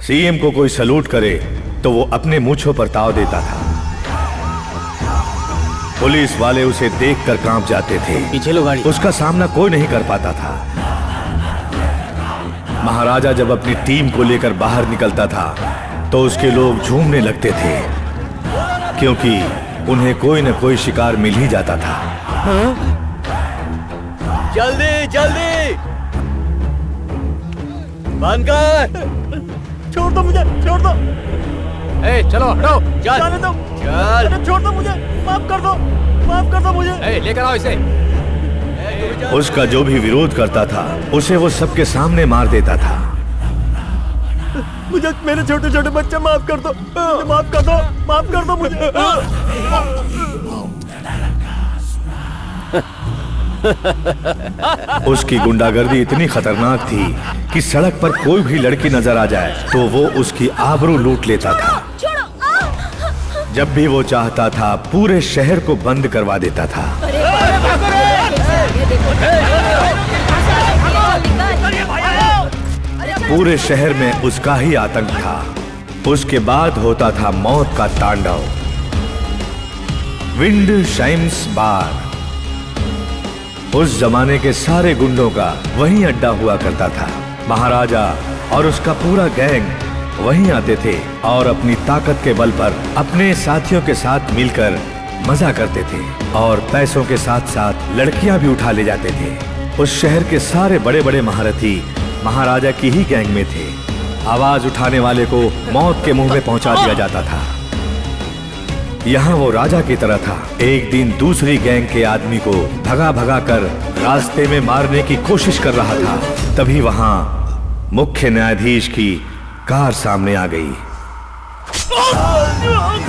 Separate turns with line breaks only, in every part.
CM को कोई salute करे तो वो अपने मूंछों पर ताव देता था। पुलिस वाले उसे देखकर कांप जाते थे।
पीछे लो गाड़ी।
उसका सामना कोई नहीं कर पाता था। महाराजा जब अपनी टीम को लेकर बाहर निकलता था तो उसके लोग झूमने लगते थे, क्योंकि उन्हें कोई न कोई शिकार मिल ही जाता था।
जल्दी जल्दी बंद कर।
छोड़ दो मुझे, छोड़ दो।
ए, चलो हटो, चल
जाने दो।
चल।
अरे छोड़ दो मुझे, माफ कर दो, माफ कर दो मुझे।
ए, लेकर आओ इसे।
उसका जो भी विरोध करता था उसे वो सबके सामने मार देता था।
मुझे मेरे छोटे छोटे बच्चे माफ कर दो, माफ कर दो, माफ कर दो मुझे।
उसकी गुंडागर्दी इतनी खतरनाक थी कि सड़क पर कोई भी लड़की नजर आ जाए तो वो उसकी आबरू लूट लेता था। जब भी वो चाहता था पूरे शहर को बंद करवा देता था। पूरे शहर में उसका ही आतंक था। उसके बाद होता था मौत का तांडव। विंड शाइम्स बार उस जमाने के सारे गुंडों का वहीं अड्डा हुआ करता था। महाराजा और उसका पूरा गैंग वहीं आते थे और अपनी ताकत के बल पर अपने साथियों के साथ मिलकर मजा करते थे और पैसों के साथ साथ लड़कियां भी उठा ले जाते थे। उस शहर के सारे बड़े बड़े महारथी महाराजा की ही गैंग में थे। आवाज उठाने वाले को मौत के मुंह में पहुंचा दिया जाता था। यहाँ वो राजा की तरह था। एक दिन दूसरी गैंग के आदमी को भगा भगा कर रास्ते में मारने की कोशिश कर रहा था। तभी वहां मुख्य न्यायाधीश की कार सामने आ गई।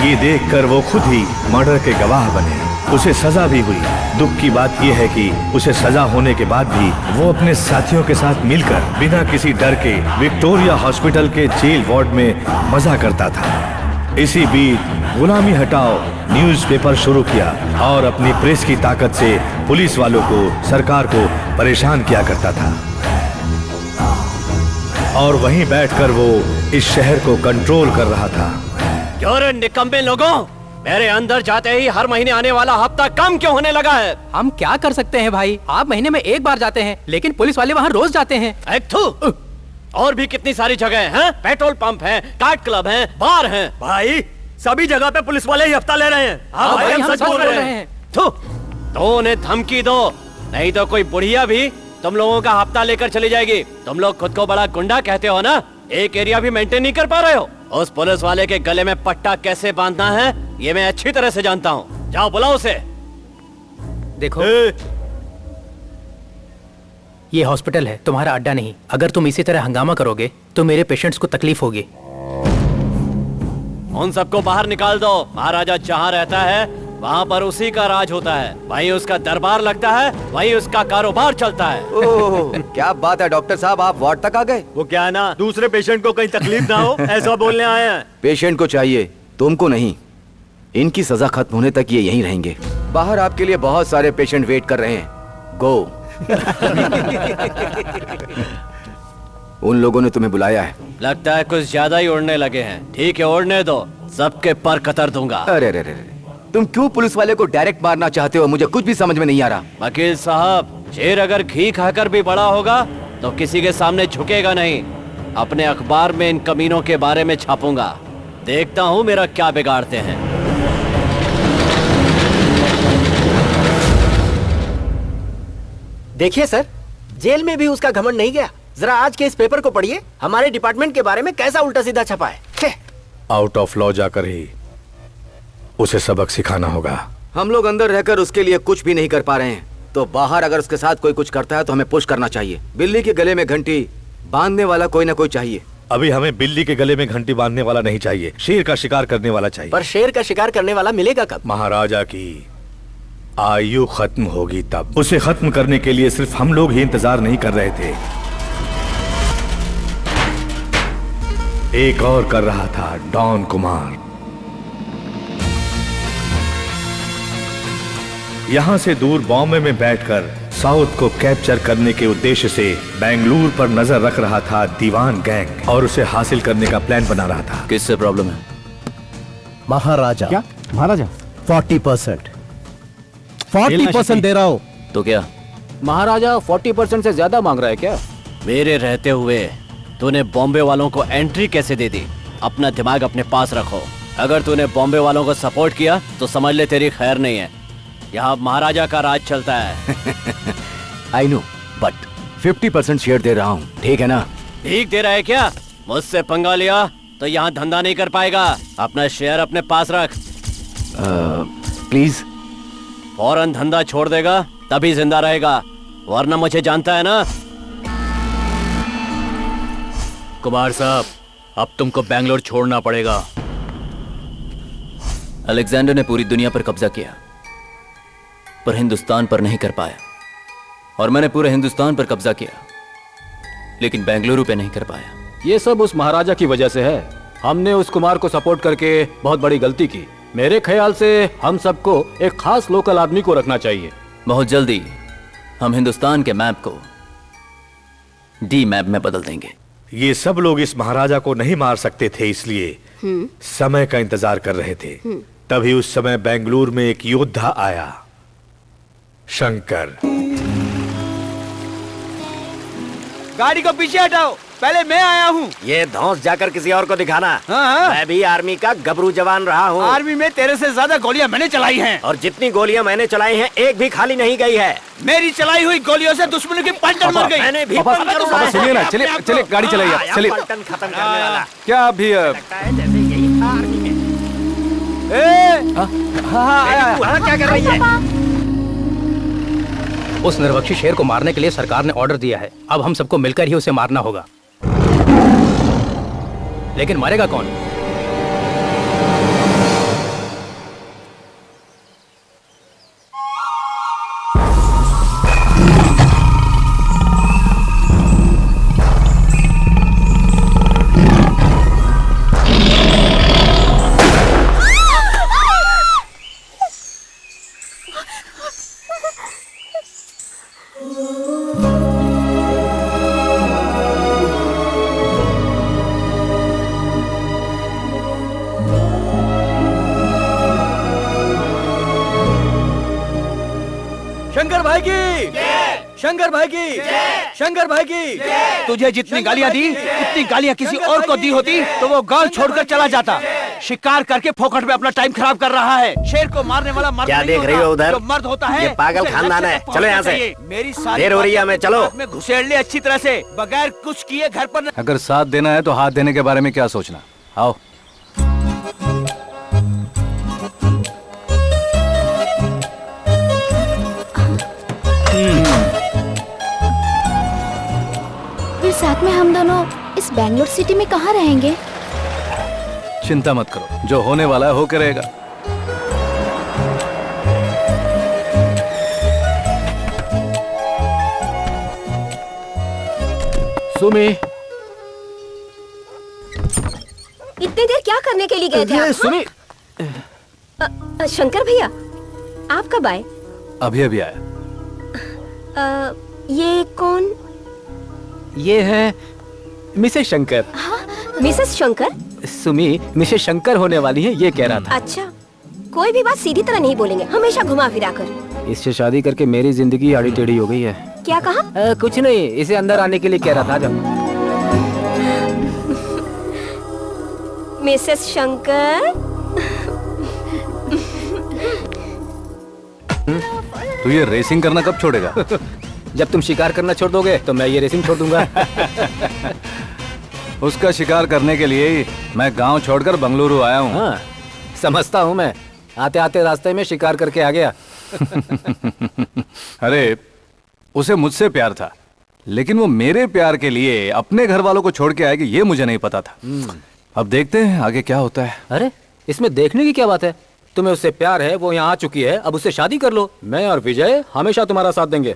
ये देखकर वो खुद ही मर्डर के गवाह बने। उसे सजा भी हुई। दुख की बात यह है कि उसे सजा होने के बाद भी वो अपने साथियों के साथ मिलकर बिना किसी डर के विक्टोरिया हॉस्पिटल के जेल वार्ड में मजा करता था। इसी बीच गुलामी हटाओ न्यूज़पेपर शुरू किया और अपनी प्रेस की ताकत से पुलिस वालों को, सरकार को परेशान किया करता था। और वहीं बैठकर वो इस शहर को कंट्रोल कर रहा था।
क्यों रे निकम्मे लोगों, मेरे अंदर जाते ही हर महीने आने वाला हफ्ता कम क्यों होने लगा है?
हम क्या कर सकते हैं भाई, आप महीने में एक बार जाते हैं लेकिन पुलिस वाले वहाँ रोज जाते हैं।
और भी कितनी सारी जगह हैं, पेट्रोल पंप हैं, कार्ट क्लब हैं, बार हैं।
भाई सभी जगह पे पुलिस वाले ही हफ्ता ले रहे हैं। हाँ भाई, हम सच बोल रहे हैं।
तो उन्हें धमकी दो, नहीं तो कोई बुढ़िया भी तुम लोगों का हफ्ता लेकर चली जाएगी। तुम लोग खुद को बड़ा गुंडा कहते हो ना, एक एरिया भी मेंटेन नहीं कर पा रहे हो। उस पुलिस वाले के गले में पट्टा कैसे बांधना है ये मैं अच्छी तरह से जानता हूँ। जाओ बुलाओ उसे।
देखो ये हॉस्पिटल है, तुम्हारा अड्डा नहीं। अगर तुम इसी तरह हंगामा करोगे तो मेरे पेशेंट्स को तकलीफ होगी।
उन सबको बाहर निकाल दो। महाराजा जहाँ रहता है वहाँ पर उसी का राज होता है, वहीं उसका दरबार लगता है, वहीं उसका कारोबार चलता है।
ओह, क्या बात है डॉक्टर साहब, आप वार्ड तक आ गए।
वो क्या है ना, दूसरे पेशेंट को कहीं तकलीफ ना हो ऐसा बोलने आए हैं।
पेशेंट को चाहिए, तुमको नहीं। इनकी सजा खत्म होने तक ये यहीं रहेंगे। बाहर आपके लिए बहुत सारे पेशेंट वेट कर रहे हैं। गो। उन लोगों ने तुम्हें बुलाया है।
लगता है कुछ ज्यादा ही उड़ने लगे हैं। ठीक है उड़ने दो, सबके पर कतर दूंगा।
अरे अरे अरे, तुम क्यों पुलिस वाले को डायरेक्ट मारना चाहते हो, मुझे कुछ भी समझ में नहीं आ रहा।
वकील साहब, शेर अगर घी खाकर भी बड़ा होगा तो किसी के सामने झुकेगा नहीं। अपने अखबार में इन कमीनों के बारे में छापूंगा, देखता हूँ मेरा क्या बिगाड़ते हैं।
देखिए सर, जेल में भी उसका घमंड नहीं गया। जरा आज के इस पेपर को पढ़िए, हमारे डिपार्टमेंट के बारे में कैसा उल्टा सीधा छपा है।
आउट ऑफ लॉ जाकर ही उसे सबक सिखाना होगा।
हम लोग अंदर रहकर उसके लिए कुछ भी नहीं कर पा रहे हैं, तो बाहर अगर उसके साथ कोई कुछ करता है तो हमें पुश करना चाहिए। बिल्ली के गले में घंटी बांधने वाला कोई ना कोई चाहिए।
अभी हमें बिल्ली के गले में घंटी बांधने वाला नहीं चाहिए, शेर का शिकार करने वाला चाहिए।
पर शेर का शिकार करने वाला मिलेगा कब?
महाराजा की आयु खत्म होगी तब। उसे खत्म करने के लिए सिर्फ हम लोग ही इंतजार नहीं कर रहे थे, एक और कर रहा था, डॉन कुमार। यहां से दूर बॉम्बे में बैठकर साउथ को कैप्चर करने के उद्देश्य से बेंगलुरु पर नजर रख रहा था दीवान गैंग और उसे हासिल करने का प्लान बना रहा था।
किससे प्रॉब्लम है?
महाराजा।
क्या महाराजा?
40% 40% दे रहा हूँ।
तो क्या
महाराजा 40% से ज्यादा मांग रहा है क्या?
मेरे रहते हुए तूने बॉम्बे वालों को एंट्री कैसे दे दी? अपना दिमाग अपने पास रखो। अगर तूने बॉम्बे वालों को सपोर्ट किया तो समझ ले तेरी खैर नहीं है। यहाँ महाराजा का राज चलता है।
आई नो, बट 50% शेयर दे रहा हूँ, ठीक है ना?
ठीक दे रहा है क्या? मुझसे पंगा लिया तो यहाँ धंधा नहीं कर पाएगा। अपना शेयर अपने पास रख।
प्लीज।
फौरन धंधा छोड़ देगा तभी जिंदा रहेगा, वरना मुझे जानता है ना।
कुमार साहब, अब तुमको बेंगलोर छोड़ना पड़ेगा।
अलेक्जेंडर ने पूरी दुनिया पर कब्जा किया पर हिंदुस्तान पर नहीं कर पाया, और मैंने पूरे हिंदुस्तान पर कब्जा किया लेकिन बेंगलुरु पे नहीं कर पाया।
ये सब उस महाराजा की वजह से है। हमने उस कुमार को सपोर्ट करके बहुत बड़ी गलती की। मेरे ख्याल से हम सबको एक खास लोकल आदमी को रखना चाहिए।
बहुत जल्दी हम हिंदुस्तान के मैप को डी मैप में बदल देंगे।
ये सब लोग इस महाराजा को नहीं मार सकते थे, इसलिए समय का इंतजार कर रहे थे। तभी उस समय बेंगलुरु में एक योद्धा आया, शंकर।
गाड़ी को पीछे हटाओ, पहले मैं आया हूँ।
ये धौंस जाकर किसी और को दिखाना।
हाँ।
मैं भी आर्मी का गबरू जवान रहा हूँ।
आर्मी में तेरे से ज्यादा गोलियां मैंने चलाई हैं।
और जितनी गोलियां मैंने चलाई हैं, एक भी खाली नहीं गई है।
मेरी चलाई हुई गोलियों से दुश्मनों की पलटन मर गई।
मैंने भी
पापा,
पंखा
पापा,
उड़ाया
सुनिए ना,
है।
चलिए,
अपने
चलिए,
आप को
गाड़ी चलाइए,
आया
चलिए।
पलटन खत्म करने वाला।
क्या अभी
लगता है जैसे यही था आर्मी में। वहाँ क्या कर रही है?
उस निर्वक्षी शेर को मारने के लिए सरकार ने ऑर्डर दिया है। अब हम सबको मिलकर ही उसे मारना होगा। लेकिन मारेगा कौन?
शंकर भाई की, शंकर भाई की, शंकर भाई की। तुझे जितनी गालियां दी उतनी गालियां किसी और को दी होती तो वो गांव छोड़कर चला जाता। शिकार करके फोकट में अपना टाइम खराब कर रहा है। शेर को मारने वाला मर्द
क्या
नहीं
देख
होता।
रही हो उधर?
जो मर्द होता है
ये पागल
उसे
खानदान
लक्ष्य
है।
तक
चलो यहाँ से।
पहुंचना चाहिए। मेरी सारी
देर हो रही है,
बातें
हमें चलो।
दिमाग में घुसेड़ ले अच्छी तरह से, बगैर कुछ किए घर पर।
अगर साथ देना है तो हाथ देने के बारे में क्या सोचना। आओ।
फिर साथ में हम दोनों इस बेंगलोर सिटी में कहाँ रहेंगे?
चिंता मत करो, जो होने वाला है होकर रहेगा। सुमी,
इतनी देर क्या करने के लिए गए थे आप?
सुमी,
शंकर भैया, आप कब आए?
अभी अभी आया।
ये कौन?
ये है मिसेस शंकर।
हाँ, मिसेस शंकर।
सुमी मिसेस शंकर होने वाली है, ये कह रहा था।
अच्छा, कोई भी बात सीधी तरह नहीं बोलेंगे, हमेशा घुमा फिरा कर।
इससे शादी करके मेरी जिंदगी आड़ी टेढ़ी हो गई है।
क्या कहा?
कुछ नहीं, इसे अंदर आने के लिए कह रहा था। जब
मिसेस शंकर।
तू ये रेसिंग करना कब छोड़ेगा?
जब तुम शिकार करना छोड़ दोगे तो मैं ये रेसिंग छोड़ दूंगा।
उसका शिकार करने के लिए ही मैं गांव छोड़कर बंगलुरु आया हूँ।
हाँ, समझता हूँ मैं। आते आते रास्ते में शिकार करके आ गया।
अरे, उसे मुझसे प्यार था, लेकिन वो मेरे प्यार के लिए अपने घर वालों को छोड़ के आएगी ये मुझे नहीं पता था। अब देखते हैं आगे क्या होता है।
अरे, इसमें देखने की क्या बात है? तुम्हें उससे प्यार है, वो यहाँ आ चुकी है, अब उससे शादी कर लो। मैं और विजय हमेशा तुम्हारा साथ देंगे।